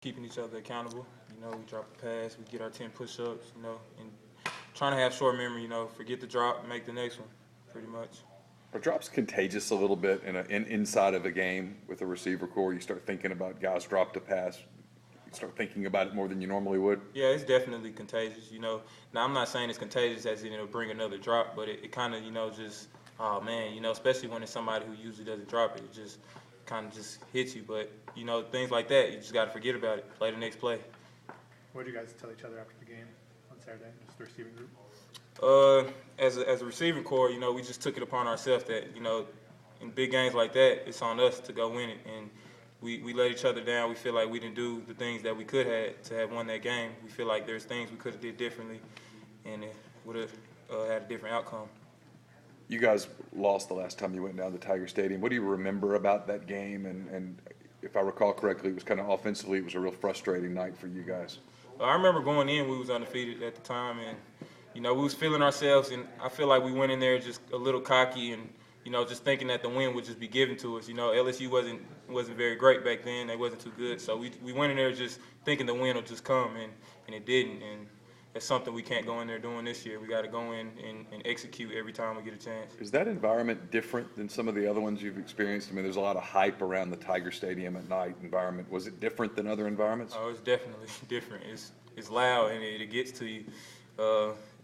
keeping each other accountable. We drop a pass, we get our 10 push-ups, and trying to have short memory, forget the drop, make the next one, pretty much. Are drops contagious a little bit inside of a game with a receiver core? You start thinking about guys dropped a pass, you start thinking about it more than you normally would? Yeah, it's definitely contagious, Now, I'm not saying it's contagious as in it'll bring another drop, but it kind of, just, oh, man, especially when it's somebody who usually doesn't drop it, it just kind of just hits you. But, things like that, you just got to forget about it, play the next play. What did you guys tell each other after the game on Saturday, just the receiving group? As a receiving core, we just took it upon ourselves that, in big games like that, it's on us to go win it. And we let each other down. We feel like we didn't do the things that we could have to have won that game. We feel like there's things we could have did differently, and it would have had a different outcome. You guys lost the last time you went down to Tiger Stadium. What do you remember about that game? And if I recall correctly, it was kind of offensively, it was a real frustrating night for you guys. I remember going in, we was undefeated at the time, and we was feeling ourselves, and I feel like we went in there just a little cocky and just thinking that the win would just be given to us. LSU wasn't very great back then; they wasn't too good, so we went in there just thinking the win would just come, and it didn't. And that's something we can't go in there doing this year. We got to go in and execute every time we get a chance. Is that environment different than some of the other ones you've experienced? I mean, there's a lot of hype around the Tiger Stadium at night environment. Was it different than other environments? Oh, it's definitely different. It's loud and it gets to you.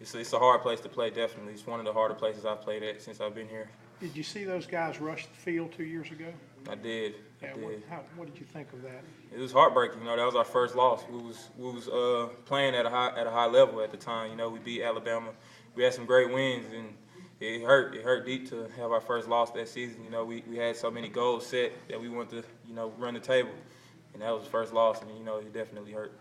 It's a hard place to play, definitely. It's one of the harder places I've played at since I've been here. Did you see those guys rush the field 2 years ago? I did. Yeah. What did you think of that? It was heartbreaking. That was our first loss. We was playing at a high level at the time. We beat Alabama. We had some great wins, and it hurt. It hurt deep to have our first loss that season. We had so many goals set that we wanted to run the table, and that was the first loss, and it definitely hurt.